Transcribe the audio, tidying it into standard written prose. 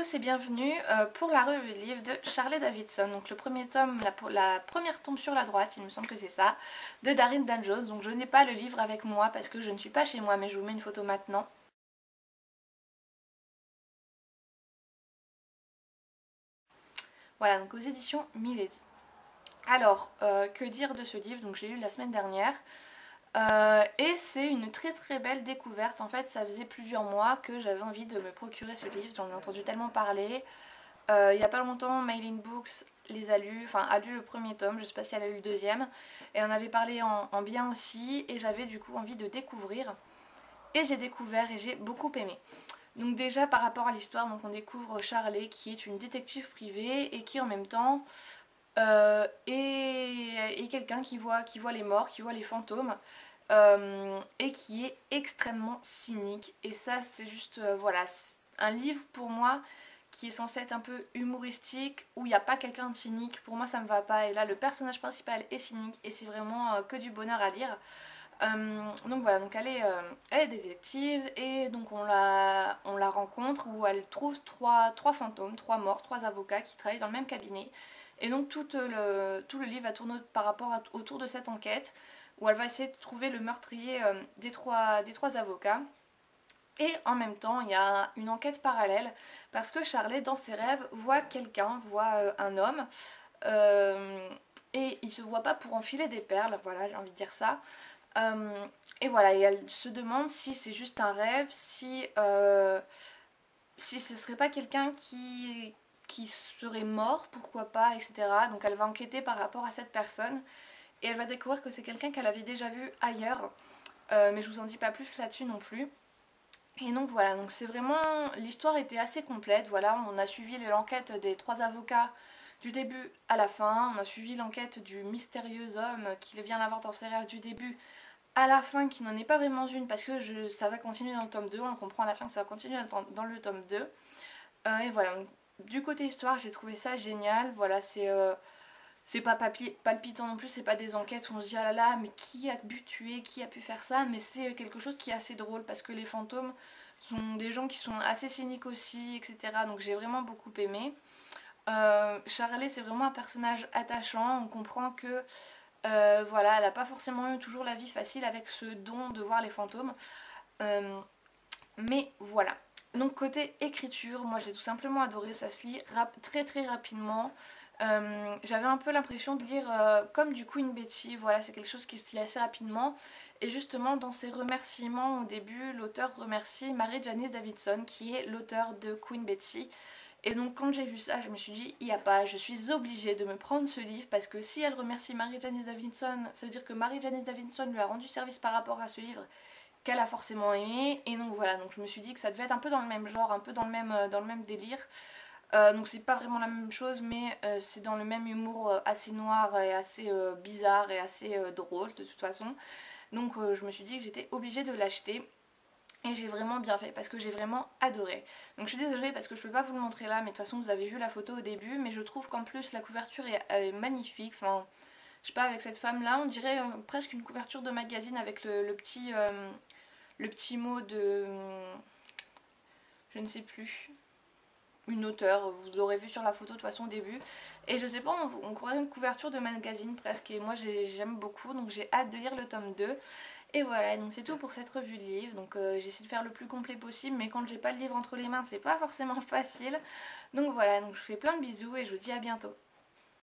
tous et bienvenue pour la revue de livre de Charlie Davidson. Donc le premier tome, la première tombe sur la droite, il me semble que c'est ça, de Darin Dan Jones. Donc je n'ai pas le livre avec moi parce que je ne suis pas chez moi, mais je vous mets une photo maintenant. Voilà, donc aux éditions Milady. Alors, que dire de ce livre? Donc j'ai lu la semaine dernière. Et c'est une très très belle découverte. En fait, ça faisait plusieurs mois que j'avais envie de me procurer ce livre. J'en ai entendu tellement parler. Il n'y a pas longtemps, Mailing Books a lu le premier tome, je ne sais pas si elle a lu le deuxième, et on avait parlé en bien aussi, et j'avais du coup envie de découvrir, et j'ai découvert et j'ai beaucoup aimé. Donc déjà par rapport à l'histoire, donc on découvre Charlie qui est une détective privée et qui en même temps est quelqu'un qui voit les morts, qui voit les fantômes, et qui est extrêmement cynique. Et ça c'est juste, voilà, un livre pour moi qui est censé être un peu humoristique, où il n'y a pas quelqu'un de cynique, pour moi ça me va pas. Et là le personnage principal est cynique et c'est vraiment que du bonheur à lire. Donc voilà, donc elle est détective et donc on la rencontre où elle trouve trois fantômes, trois morts, trois avocats qui travaillent dans le même cabinet. Et donc tout le livre va tourner autour de cette enquête où elle va essayer de trouver le meurtrier des trois avocats. Et en même temps, il y a une enquête parallèle parce que Charlie, dans ses rêves, voit quelqu'un, voit un homme, euh, et il se voit pas pour enfiler des perles, voilà, j'ai envie de dire ça. Et voilà, et elle se demande si c'est juste un rêve, si ce serait pas quelqu'un qui serait mort, pourquoi pas, etc. Donc elle va enquêter par rapport à cette personne et elle va découvrir que c'est quelqu'un qu'elle avait déjà vu ailleurs, mais je vous en dis pas plus là-dessus non plus. Et donc voilà, donc c'est vraiment, l'histoire était assez complète, voilà, on a suivi l'enquête des trois avocats du début à la fin, on a suivi l'enquête du mystérieux homme qui vient l'avoir dans ses rêves du début à la fin, qui n'en est pas vraiment une parce que ça va continuer dans le tome 2, on comprend à la fin que ça va continuer dans le tome 2. Et voilà, donc, du côté histoire j'ai trouvé ça génial, voilà, c'est pas palpitant non plus, c'est pas des enquêtes où on se dit ah là là, mais qui a pu tuer, qui a pu faire ça, mais c'est quelque chose qui est assez drôle parce que les fantômes sont des gens qui sont assez cyniques aussi, etc. Donc j'ai vraiment beaucoup aimé. Charlie, c'est vraiment un personnage attachant, on comprend que voilà, elle n'a pas forcément eu toujours la vie facile avec ce don de voir les fantômes. Euh, mais voilà. Donc côté écriture, moi j'ai tout simplement adoré, ça se lit très très rapidement. J'avais un peu l'impression de lire comme du Queen Betty, voilà, c'est quelque chose qui se lit assez rapidement. Et justement dans ses remerciements au début, l'auteur remercie Mary Janice Davidson qui est l'auteur de Queen Betty. Et donc quand j'ai vu ça, je me suis dit, il n'y a pas, je suis obligée de me prendre ce livre parce que si elle remercie Mary Janice Davidson, ça veut dire que Mary Janice Davidson lui a rendu service par rapport à ce livre qu'elle a forcément aimé. Et donc voilà, donc je me suis dit que ça devait être un peu dans le même genre, un peu dans le même délire. Donc c'est pas vraiment la même chose, mais c'est dans le même humour assez noir et assez bizarre et assez drôle de toute façon. Donc je me suis dit que j'étais obligée de l'acheter. Et j'ai vraiment bien fait parce que j'ai vraiment adoré. Donc je suis désolée parce que je peux pas vous le montrer là, mais de toute façon vous avez vu la photo au début. Mais je trouve qu'en plus la couverture est magnifique. Enfin, je sais pas, avec cette femme là, on dirait presque une couverture de magazine avec le petit mot de... je ne sais plus, une auteure, vous l'aurez vu sur la photo de toute façon au début. Et je sais pas, on croirait une couverture de magazine presque. Et moi j'aime beaucoup, donc j'ai hâte de lire le tome 2. Et voilà, donc c'est tout pour cette revue de livre. Donc j'essaie de faire le plus complet possible, mais quand j'ai pas le livre entre les mains, c'est pas forcément facile. Donc voilà, donc je vous fais plein de bisous et je vous dis à bientôt.